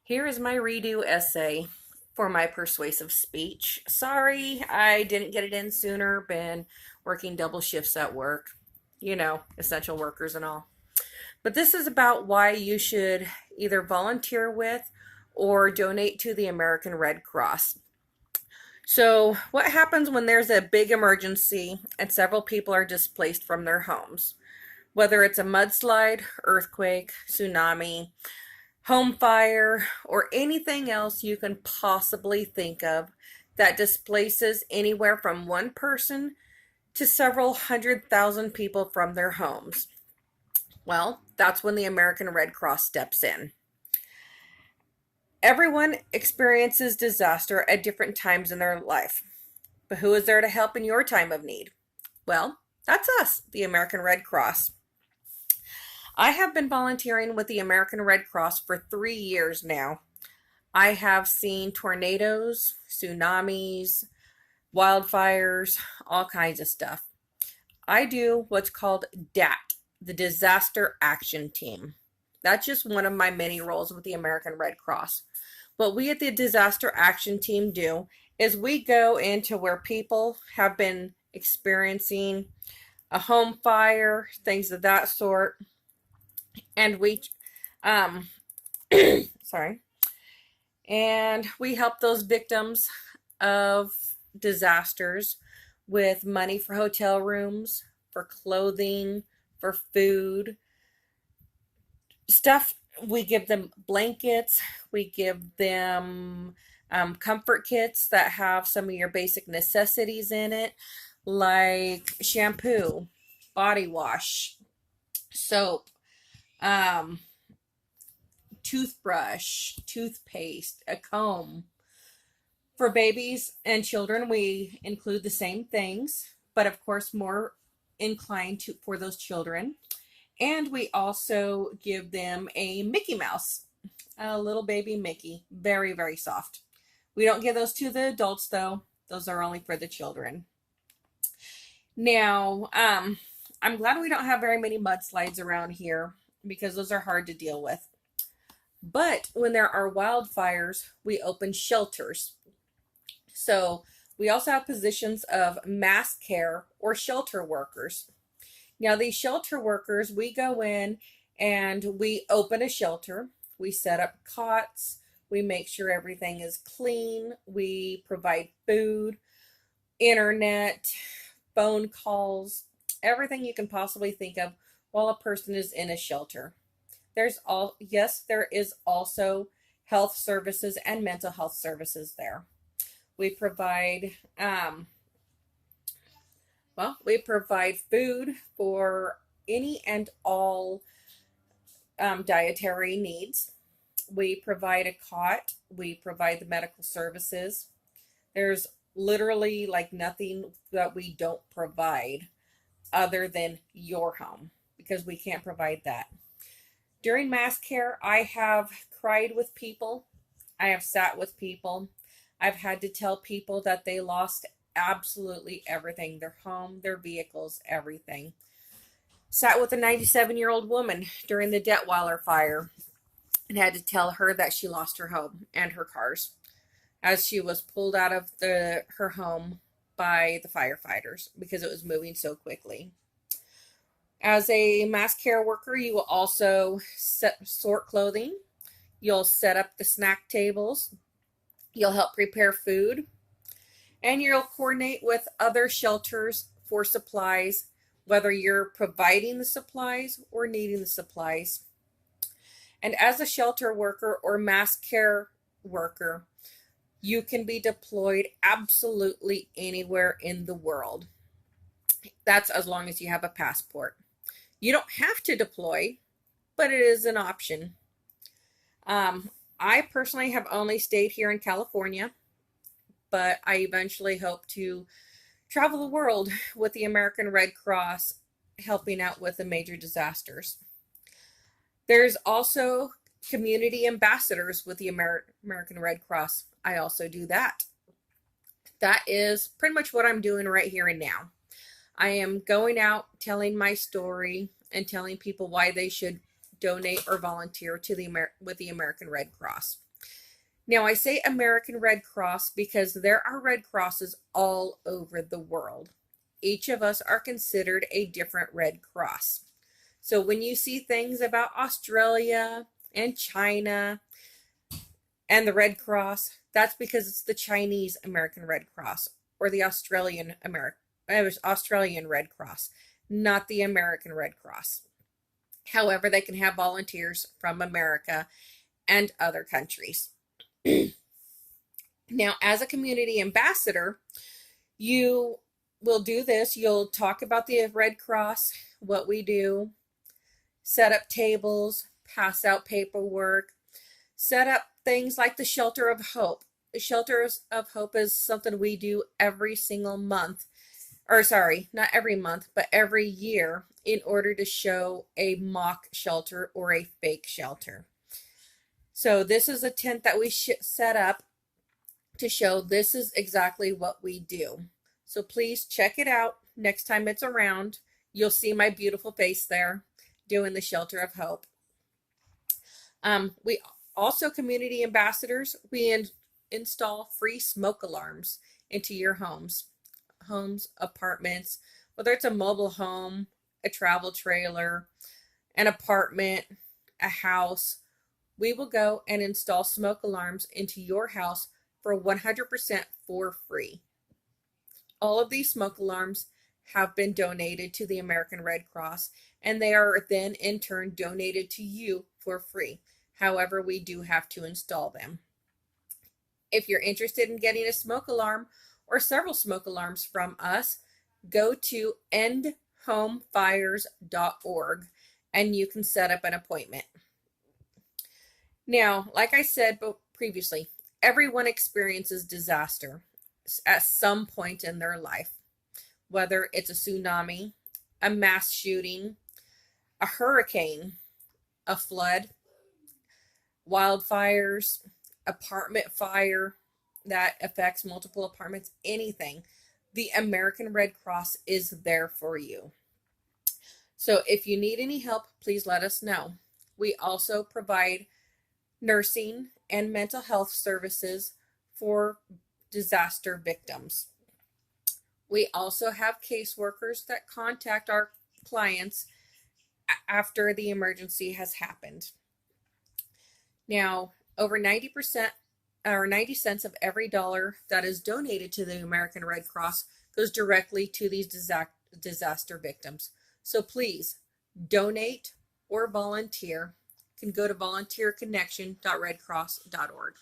Here is my redo essay for my persuasive speech. Sorry, I didn't get it in sooner. Been working double shifts at work. Essential workers and all. But this is about why you should either volunteer with or donate to the American Red Cross. So, what happens when there's a big emergency and several people are displaced from their homes? Whether it's a mudslide, earthquake, tsunami, home fire, or anything else you can possibly think of that displaces anywhere from one person to several 100,000 people from their homes. Well, that's when the American Red Cross steps in. Everyone experiences disaster at different times in their life. But who is there to help in your time of need? Well, that's us, the American Red Cross. I have been volunteering with the American Red Cross for 3 years now. I have seen tornadoes, tsunamis, wildfires, all kinds of stuff. I do what's called DAT, the Disaster Action Team. That's just one of my many roles with the American Red Cross. What we at the Disaster Action Team do is we go into where people have been experiencing a home fire, things of that sort, and we sorry, and we help those victims of disasters with money for hotel rooms, for clothing, for food, stuff. We give them blankets, we give them comfort kits that have some of your basic necessities in it, like shampoo, body wash, soap, toothbrush, toothpaste, a comb. For babies and children, we include the same things, but of course more inclined to for those children. And we also give them a Mickey Mouse, a little baby Mickey, very, very soft. We don't give those to the adults though. Those are only for the children. Now, I'm glad we don't have very many mudslides around here because those are hard to deal with. But when there are wildfires, we open shelters. So we also have positions of mass care or shelter workers. Now, these shelter workers, we go in and we open a shelter. We set up cots. We make sure everything is clean. We provide food, internet, phone calls, everything you can possibly think of while a person is in a shelter. There is also health services and mental health services there. We provide we provide food for any and all dietary needs. We provide a cot. We provide the medical services. There's literally like nothing that we don't provide other than your home because we can't provide that. During mass care, I have cried with people. I have sat with people. I've had to tell people that they lost absolutely everything, their home, their vehicles, everything. Sat with a 97-year-old woman during the Detweiler fire and had to tell her that she lost her home and her cars as she was pulled out of her home by the firefighters because it was moving so quickly. As a mass care worker, you will also sort clothing. You'll set up the snack tables. You'll help prepare food. And you'll coordinate with other shelters for supplies, whether you're providing the supplies or needing the supplies. And as a shelter worker or mass care worker, you can be deployed absolutely anywhere in the world. That's as long as you have a passport. You don't have to deploy, but it is an option. I personally have only stayed here in California, but I eventually hope to travel the world with the American Red Cross helping out with the major disasters. There's also community ambassadors with the American Red Cross. I also do that. That is pretty much what I'm doing right here and now. I am going out telling my story and telling people why they should donate or volunteer with the American Red Cross. Now, I say American Red Cross because there are Red Crosses all over the world. Each of us are considered a different Red Cross. So when you see things about Australia and China and the Red Cross, that's because it's the Chinese American Red Cross or the Australian Red Cross, not the American Red Cross. However, they can have volunteers from America and other countries. Now, as a community ambassador, you will do this. You'll talk about the Red Cross, what we do, set up tables, pass out paperwork, set up things like the Shelter of Hope. The Shelters of Hope is something we do every single month, or sorry, not every month, but every year in order to show a mock shelter or a fake shelter. So this is a tent that we set up to show this is exactly what we do. So please check it out next time it's around. You'll see my beautiful face there doing the Shelter of Hope. We also, community ambassadors, we install free smoke alarms into your homes, apartments, whether it's a mobile home, a travel trailer, an apartment, a house. We will go and install smoke alarms into your house for 100% for free. All of these smoke alarms have been donated to the American Red Cross, and they are then in turn donated to you for free. However, we do have to install them. If you're interested in getting a smoke alarm or several smoke alarms from us, go to endhomefires.org and you can set up an appointment. Now, like I said previously, everyone experiences disaster at some point in their life, whether it's a tsunami, a mass shooting, a hurricane, a flood, wildfires, apartment fire that affects multiple apartments, anything. The American Red Cross is there for you. So if you need any help, please let us know. We also provide nursing and mental health services for disaster victims. We also have caseworkers that contact our clients after the emergency has happened. Now, over 90% or 90 cents of every dollar that is donated to the American Red Cross goes directly to these disaster victims. So please donate or volunteer. You can go to volunteerconnection.redcross.org.